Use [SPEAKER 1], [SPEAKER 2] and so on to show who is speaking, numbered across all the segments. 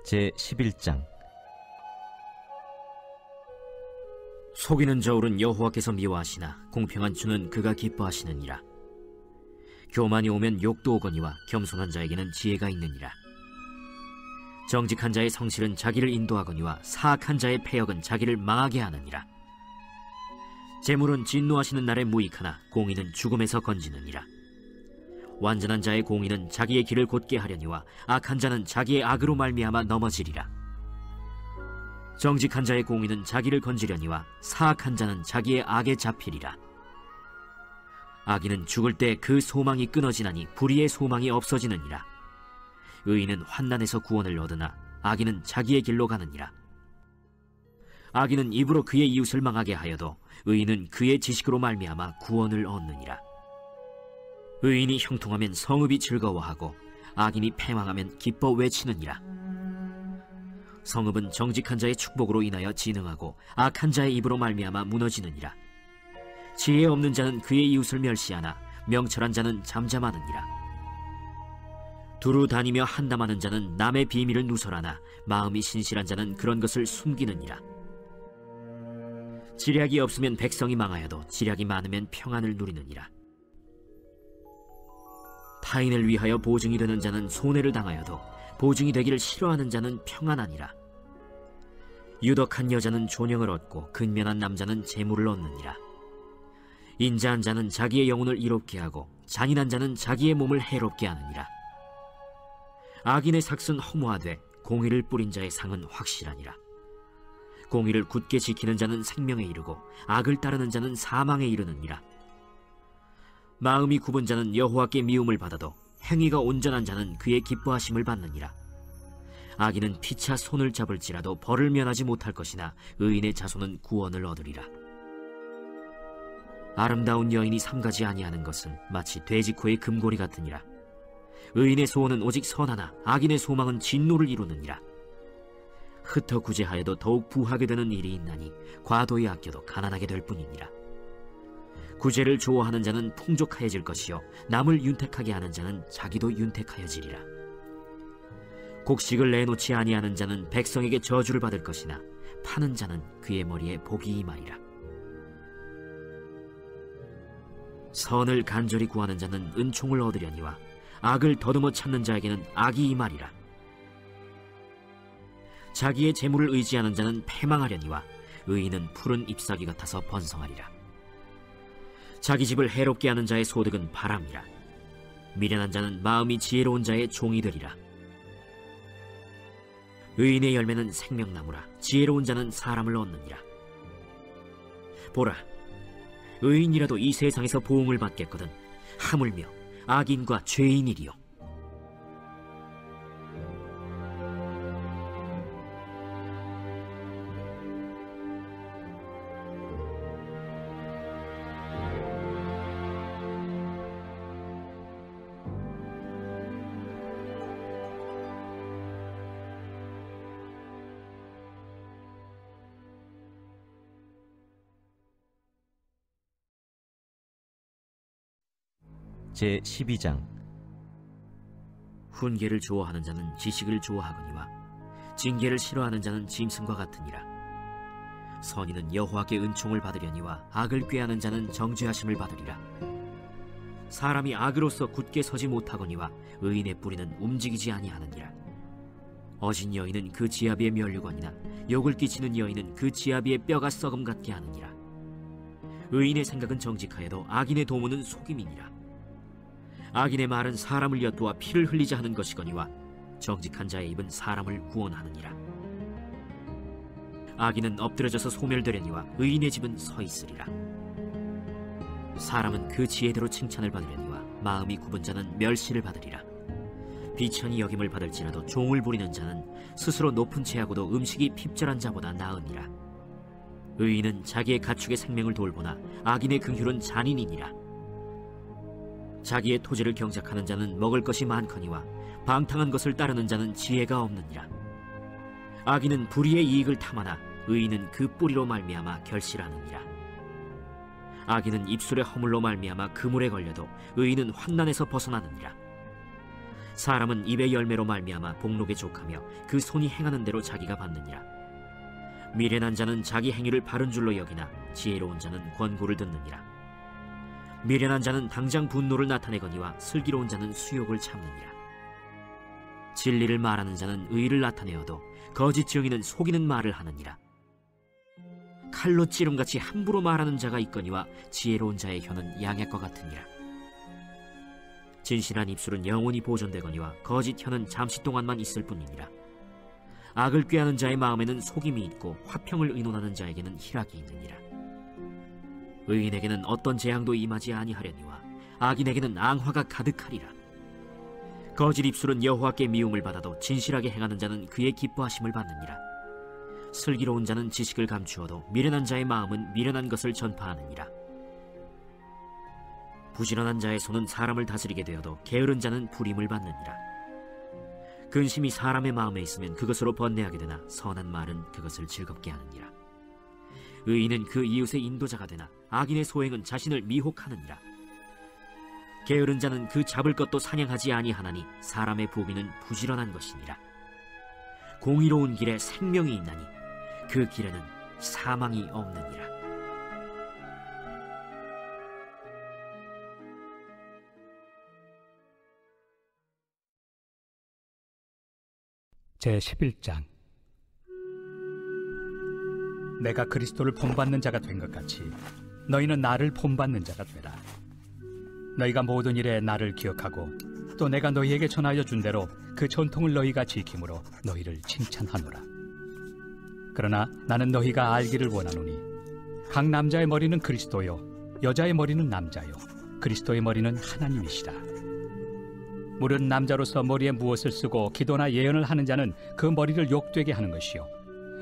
[SPEAKER 1] 제11장.
[SPEAKER 2] 속이는 저울은 여호와께서 미워하시나 공평한 주는 그가 기뻐하시느니라. 교만이 오면 욕도 오거니와 겸손한 자에게는 지혜가 있느니라. 정직한 자의 성실은 자기를 인도하거니와 사악한 자의 패역은 자기를 망하게 하느니라. 재물은 진노하시는 날에 무익하나 공의는 죽음에서 건지느니라. 완전한 자의 공의는 자기의 길을 곧게 하려니와 악한 자는 자기의 악으로 말미암아 넘어지리라. 정직한 자의 공의는 자기를 건지려니와 사악한 자는 자기의 악에 잡히리라. 악인은 죽을 때 그 소망이 끊어지나니 불의의 소망이 없어지느니라. 의인은 환난에서 구원을 얻으나 악인은 자기의 길로 가느니라. 악인은 입으로 그의 이웃을 망하게 하여도 의인은 그의 지식으로 말미암아 구원을 얻느니라. 의인이 형통하면 성읍이 즐거워하고 악인이 패망하면 기뻐 외치느니라. 성읍은 정직한 자의 축복으로 인하여 진흥하고 악한 자의 입으로 말미암아 무너지느니라. 지혜 없는 자는 그의 이웃을 멸시하나 명철한 자는 잠잠하느니라. 두루 다니며 한담하는 자는 남의 비밀을 누설하나 마음이 신실한 자는 그런 것을 숨기느니라. 지략이 없으면 백성이 망하여도 지략이 많으면 평안을 누리느니라. 타인을 위하여 보증이 되는 자는 손해를 당하여도 보증이 되기를 싫어하는 자는 평안하니라. 유덕한 여자는 존영을 얻고 근면한 남자는 재물을 얻느니라. 인자한 자는 자기의 영혼을 이롭게 하고 잔인한 자는 자기의 몸을 해롭게 하느니라. 악인의 삭은 허무하되 공의를 뿌린 자의 상은 확실하니라. 공의를 굳게 지키는 자는 생명에 이르고 악을 따르는 자는 사망에 이르느니라. 마음이 굽은 자는 여호와께 미움을 받아도 행위가 온전한 자는 그의 기뻐하심을 받느니라. 악인은 피차 손을 잡을지라도 벌을 면하지 못할 것이나 의인의 자손은 구원을 얻으리라. 아름다운 여인이 삼가지 아니하는 것은 마치 돼지코의 금고리 같으니라. 의인의 소원은 오직 선하나 악인의 소망은 진노를 이루느니라. 흩어 구제하여도 더욱 부하게 되는 일이 있나니 과도히 아껴도 가난하게 될 뿐이니라. 구제를 좋아하는 자는 풍족하여질 것이요 남을 윤택하게 하는 자는 자기도 윤택하여지리라. 곡식을 내놓지 아니하는 자는 백성에게 저주를 받을 것이나 파는 자는 그의 머리에 복이 임하리라. 선을 간절히 구하는 자는 은총을 얻으려니와 악을 더듬어 찾는 자에게는 악이 임하리라. 자기의 재물을 의지하는 자는 패망하려니와 의인은 푸른 잎사귀 같아서 번성하리라. 자기 집을 해롭게 하는 자의 소득은 바람이라. 미련한 자는 마음이 지혜로운 자의 종이 되리라. 의인의 열매는 생명나무라. 지혜로운 자는 사람을 얻느니라. 보라, 의인이라도 이 세상에서 보응을 받겠거든 하물며 악인과 죄인이리요.
[SPEAKER 1] 제12장.
[SPEAKER 2] 훈계를 좋아하는 자는 지식을 좋아하거니와 징계를 싫어하는 자는 짐승과 같으니라. 선인은 여호와께 은총을 받으려니와 악을 꾀하는 자는 정죄하심을 받으리라. 사람이 악으로서 굳게 서지 못하거니와 의인의 뿌리는 움직이지 아니하느니라. 어진 여인은 그 지아비의 면류관이나 욕을 끼치는 여인은 그 지아비의 뼈가 썩음 같게 하느니라. 의인의 생각은 정직하여도 악인의 도모는 속임이니라. 악인의 말은 사람을 엿보아 피를 흘리자 하는 것이거니와 정직한 자의 입은 사람을 구원하느니라. 악인은 엎드려져서 소멸되려니와 의인의 집은 서 있으리라. 사람은 그 지혜대로 칭찬을 받으려니와 마음이 굽은 자는 멸시를 받으리라. 비천히 여김을 받을지라도 종을 부리는 자는 스스로 높은 채하고도 음식이 핍절한 자보다 나으니라. 의인은 자기의 가축의 생명을 돌보나 악인의 긍휼은 잔인이니라. 자기의 토지를 경작하는 자는 먹을 것이 많거니와 방탕한 것을 따르는 자는 지혜가 없느니라. 악인은 불의의 이익을 탐하나 의인은 그 뿌리로 말미암아 결실하느니라. 악인은 입술의 허물로 말미암아 그물에 걸려도 의인은 환난에서 벗어나느니라. 사람은 입의 열매로 말미암아 복록에 족하며 그 손이 행하는 대로 자기가 받느니라. 미련한 자는 자기 행위를 바른 줄로 여기나 지혜로운 자는 권고를 듣느니라. 미련한 자는 당장 분노를 나타내거니와 슬기로운 자는 수욕을 참느니라. 진리를 말하는 자는 의를 나타내어도 거짓 증인은 속이는 말을 하느니라. 칼로 찌름같이 함부로 말하는 자가 있거니와 지혜로운 자의 혀는 양약과 같으니라. 진실한 입술은 영원히 보존되거니와 거짓 혀는 잠시 동안만 있을 뿐이니라. 악을 꾀하는 자의 마음에는 속임이 있고 화평을 의논하는 자에게는 희락이 있느니라. 의인에게는 어떤 재앙도 임하지 아니하려니와 악인에게는 앙화가 가득하리라. 거짓 입술은 여호와께 미움을 받아도 진실하게 행하는 자는 그의 기뻐하심을 받느니라. 슬기로운 자는 지식을 감추어도 미련한 자의 마음은 미련한 것을 전파하느니라. 부지런한 자의 손은 사람을 다스리게 되어도 게으른 자는 불임을 받느니라. 근심이 사람의 마음에 있으면 그것으로 번뇌하게 되나 선한 말은 그것을 즐겁게 하느니라. 의인은 그 이웃의 인도자가 되나 악인의 소행은 자신을 미혹하느니라. 게으른 자는 그 잡을 것도 사냥하지 아니하나니 사람의 부귀는 부지런한 것이니라. 공의로운 길에 생명이 있나니 그 길에는 사망이 없느니라.
[SPEAKER 1] 제11장. 내가 그리스도를 본받는 자가 된 것 같이 너희는 나를 본받는 자가 되라. 너희가 모든 일에 나를 기억하고 또 내가 너희에게 전하여 준 대로 그 전통을 너희가 지킴으로 너희를 칭찬하노라. 그러나 나는 너희가 알기를 원하노니 각 남자의 머리는 그리스도요 여자의 머리는 남자요 그리스도의 머리는 하나님이시라. 무릇 남자로서 머리에 무엇을 쓰고 기도나 예언을 하는 자는 그 머리를 욕되게 하는 것이요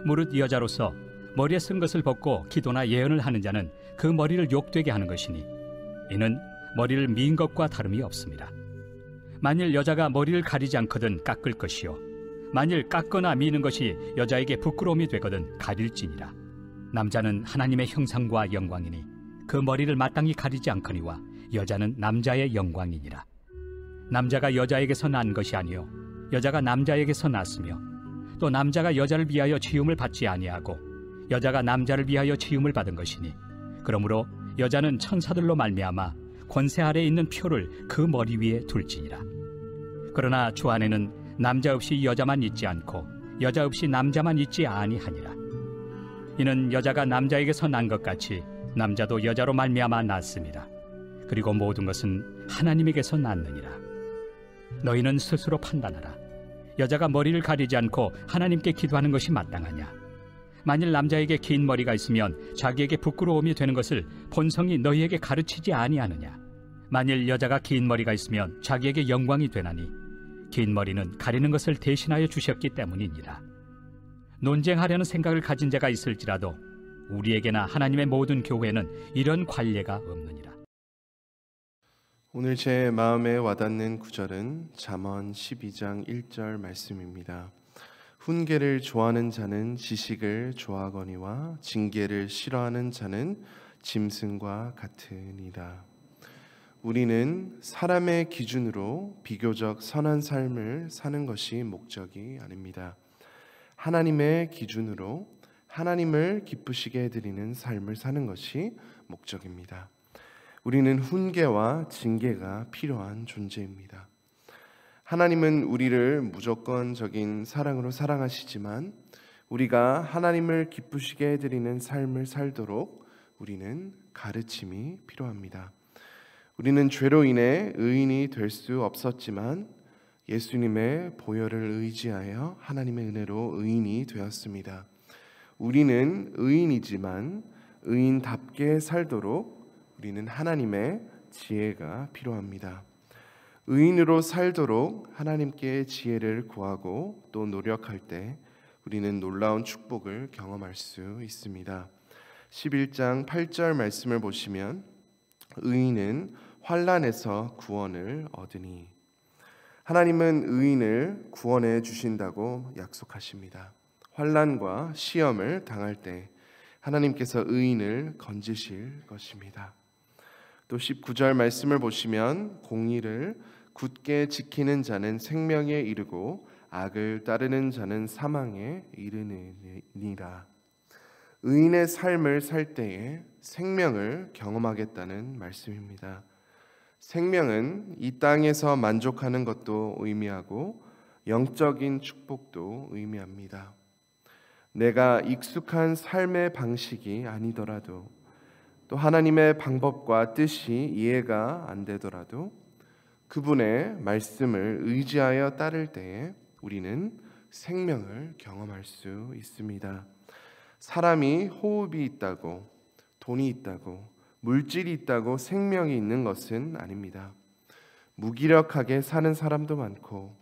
[SPEAKER 1] 무릇 여자로서 머리에 쓴 것을 벗고 기도나 예언을 하는 자는 그 머리를 욕되게 하는 것이니 이는 머리를 민 것과 다름이 없습니다. 만일 여자가 머리를 가리지 않거든 깎을 것이요 만일 깎거나 미는 것이 여자에게 부끄러움이 되거든 가릴지니라. 남자는 하나님의 형상과 영광이니 그 머리를 마땅히 가리지 않거니와 여자는 남자의 영광이니라. 남자가 여자에게서 난 것이 아니요 여자가 남자에게서 났으며 또 남자가 여자를 위하여 지음을 받지 아니하고 여자가 남자를 위하여 지음을 받은 것이니 그러므로 여자는 천사들로 말미암아 권세 아래에 있는 표를 그 머리 위에 둘지니라. 그러나 주 안에는 남자 없이 여자만 있지 않고 여자 없이 남자만 있지 아니하니라. 이는 여자가 남자에게서 난 것 같이 남자도 여자로 말미암아 났습니다. 그리고 모든 것은 하나님에게서 났느니라. 너희는 스스로 판단하라. 여자가 머리를 가리지 않고 하나님께 기도하는 것이 마땅하냐? 만일 남자에게 긴 머리가 있으면 자기에게 부끄러움이 되는 것을 본성이 너희에게 가르치지 아니하느냐? 만일 여자가 긴 머리가 있으면 자기에게 영광이 되나니 긴 머리는 가리는 것을 대신하여 주셨기 때문이니라. 논쟁하려는 생각을 가진 자가 있을지라도 우리에게나 하나님의 모든 교회는 이런 관례가 없느니라.
[SPEAKER 3] 오늘 제 마음에 와닿는 구절은 잠언 12장 1절 말씀입니다. 훈계를 좋아하는 자는 지식을 좋아하거니와 징계를 싫어하는 자는 짐승과 같으니라. 우리는 사람의 기준으로 비교적 선한 삶을 사는 것이 목적이 아닙니다. 하나님의 기준으로 하나님을 기쁘시게 해드리는 삶을 사는 것이 목적입니다. 우리는 훈계와 징계가 필요한 존재입니다. 하나님은 우리를 무조건적인 사랑으로 사랑하시지만 우리가 하나님을 기쁘시게 해드리는 삶을 살도록 우리는 가르침이 필요합니다. 우리는 죄로 인해 의인이 될 수 없었지만 예수님의 보혈을 의지하여 하나님의 은혜로 의인이 되었습니다. 우리는 의인이지만 의인답게 살도록 우리는 하나님의 지혜가 필요합니다. 의인으로 살도록 하나님께 지혜를 구하고 또 노력할 때 우리는 놀라운 축복을 경험할 수 있습니다. 11장 8절 말씀을 보시면 의인은 환난에서 구원을 얻으니, 하나님은 의인을 구원해 주신다고 약속하십니다. 환난과 시험을 당할 때 하나님께서 의인을 건지실 것입니다. 또 19절 말씀을 보시면 공의를 굳게 지키는 자는 생명에 이르고 악을 따르는 자는 사망에 이르느니라. 의인의 삶을 살 때에 생명을 경험하겠다는 말씀입니다. 생명은 이 땅에서 만족하는 것도 의미하고 영적인 축복도 의미합니다. 내가 익숙한 삶의 방식이 아니더라도, 또 하나님의 방법과 뜻이 이해가 안 되더라도 그분의 말씀을 의지하여 따를 때에 우리는 생명을 경험할 수 있습니다. 사람이 호흡이 있다고, 돈이 있다고, 물질이 있다고 생명이 있는 것은 아닙니다. 무기력하게 사는 사람도 많고,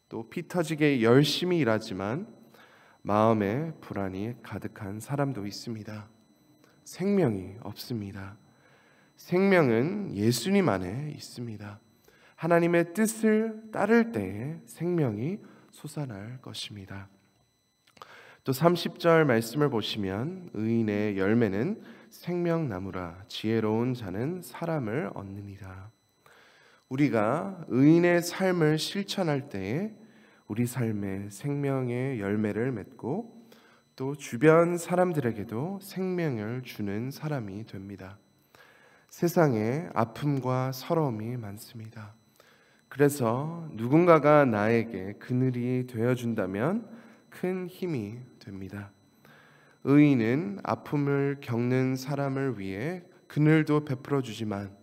[SPEAKER 3] 또 피 터지게 열심히 일하지만 마음에 불안이 가득한 사람도 있습니다. 생명이 없습니다. 생명은 예수님 안에 있습니다. 하나님의 뜻을 따를 때에 생명이 솟아날 것입니다. 또 30절 말씀을 보시면 의인의 열매는 생명나무라 지혜로운 자는 사람을 얻느니라. 우리가 의인의 삶을 실천할 때에 우리 삶에 생명의 열매를 맺고 또 주변 사람들에게도 생명을 주는 사람이 됩니다. 세상에 아픔과 서러움이 많습니다. 그래서 누군가가 나에게 그늘이 되어준다면 큰 힘이 됩니다. 의인은 아픔을 겪는 사람을 위해 그늘도 베풀어 주지만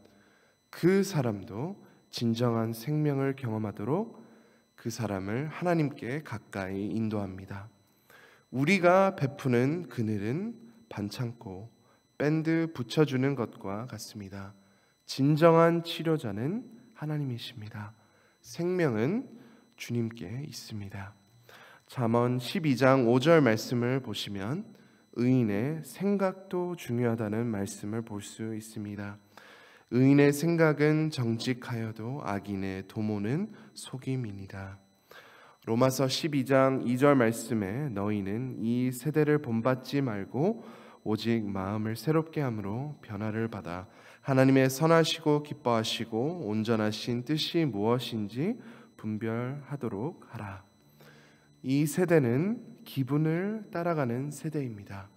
[SPEAKER 3] 그 사람도 진정한 생명을 경험하도록 그 사람을 하나님께 가까이 인도합니다. 우리가 베푸는 그늘은 반창고 밴드 붙여주는 것과 같습니다. 진정한 치료자는 하나님이십니다. 생명은 주님께 있습니다. 잠언 12장 5절 말씀을 보시면 의인의 생각도 중요하다는 말씀을 볼 수 있습니다. 의인의 생각은 정직하여도 악인의 도모는 속임이니라. 로마서 12장 2절 말씀에 너희는 이 세대를 본받지 말고 오직 마음을 새롭게 함으로 변화를 받아 하나님의 선하시고 기뻐하시고 온전하신 뜻이 무엇인지 분별하도록 하라. 이 세대는 기분을 따라가는 세대입니다.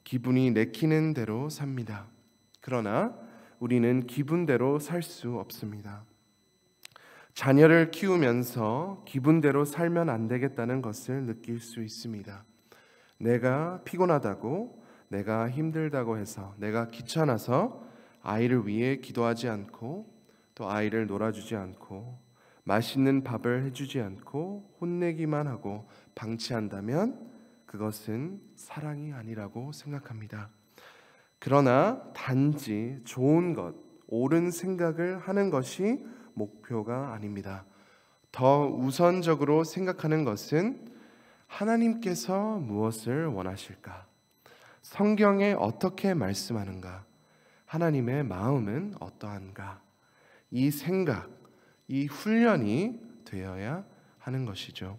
[SPEAKER 3] 기분이 내키는 대로 삽니다. 그러나 우리는 기분대로 살 수 없습니다. 자녀를 키우면서 기분대로 살면 안 되겠다는 것을 느낄 수 있습니다. 내가 피곤하다고, 내가 힘들다고 해서, 내가 귀찮아서 아이를 위해 기도하지 않고 또 아이를 놀아주지 않고 맛있는 밥을 해주지 않고 혼내기만 하고 방치한다면 그것은 사랑이 아니라고 생각합니다. 그러나 단지 좋은 것, 옳은 생각을 하는 것이 목표가 아닙니다. 더 우선적으로 생각하는 것은 하나님께서 무엇을 원하실까? 성경에 어떻게 말씀하는가? 하나님의 마음은 어떠한가? 이 생각, 이 훈련이 되어야 하는 것이죠.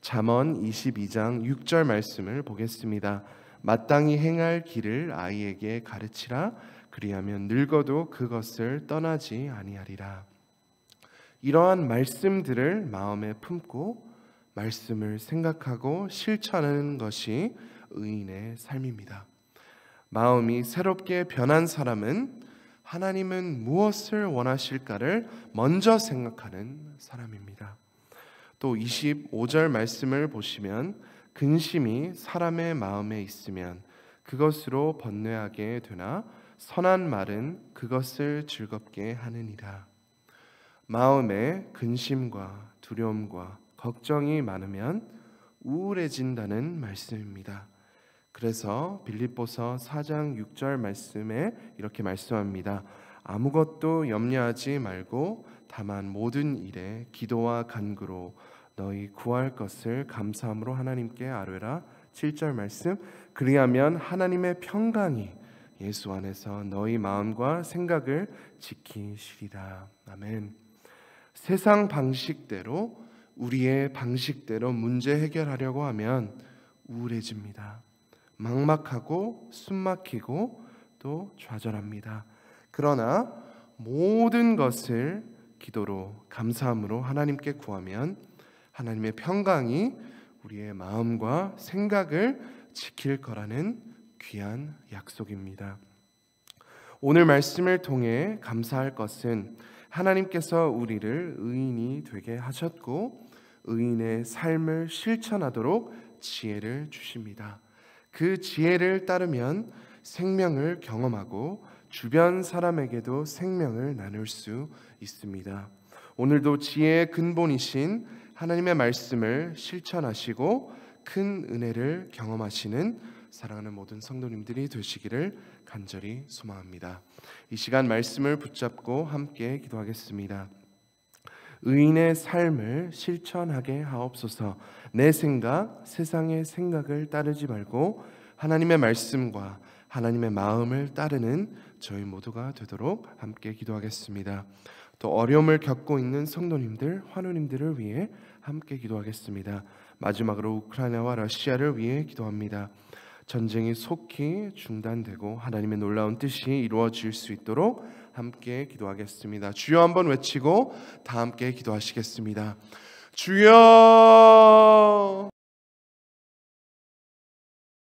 [SPEAKER 3] 잠언 22장 6절 말씀을 보겠습니다. 마땅히 행할 길을 아이에게 가르치라. 그리하면 늙어도 그것을 떠나지 아니하리라. 이러한 말씀들을 마음에 품고 말씀을 생각하고 실천하는 것이 의인의 삶입니다. 마음이 새롭게 변한 사람은 하나님은 무엇을 원하실까를 먼저 생각하는 사람입니다. 또 25절 말씀을 보시면 근심이 사람의 마음에 있으면 그것으로 번뇌하게 되나 선한 말은 그것을 즐겁게 하느니라. 마음에 근심과 두려움과 걱정이 많으면 우울해진다는 말씀입니다. 그래서 빌립보서 4장 6절 말씀에 이렇게 말씀합니다. 아무것도 염려하지 말고 다만 모든 일에 기도와 간구로 너희 구할 것을 감사함으로 하나님께 아뢰라. 7절 말씀, 그리하면 하나님의 평강이 예수 안에서 너희 마음과 생각을 지키시리라. 아멘. 세상 방식대로, 우리의 방식대로 문제 해결하려고 하면 우울해집니다. 막막하고 숨막히고 또 좌절합니다. 그러나 모든 것을 기도로 감사함으로 하나님께 구하면 하나님의 평강이 우리의 마음과 생각을 지킬 거라는 귀한 약속입니다. 오늘 말씀을 통해 감사할 것은 하나님께서 우리를 의인이 되게 하셨고 의인의 삶을 실천하도록 지혜를 주십니다. 그 지혜를 따르면 생명을 경험하고 주변 사람에게도 생명을 나눌 수 있습니다. 오늘도 지혜의 근본이신 하나님의 말씀을 실천하시고 큰 은혜를 경험하시는 사랑하는 모든 성도님들이 되시기를 간절히 소망합니다. 이 시간 말씀을 붙잡고 함께 기도하겠습니다. 의인의 삶을 실천하게 하옵소서. 내 생각, 세상의 생각을 따르지 말고 하나님의 말씀과 하나님의 마음을 따르는 저희 모두가 되도록 함께 기도하겠습니다. 또 어려움을 겪고 있는 성도님들, 환우님들을 위해 함께 기도하겠습니다. 마지막으로 우크라이나와 러시아를 위해 기도합니다. 전쟁이 속히 중단되고 하나님의 놀라운 뜻이 이루어질 수 있도록 함께 기도하겠습니다. 주여 한번 외치고 다 함께 기도하시겠습니다. 주여!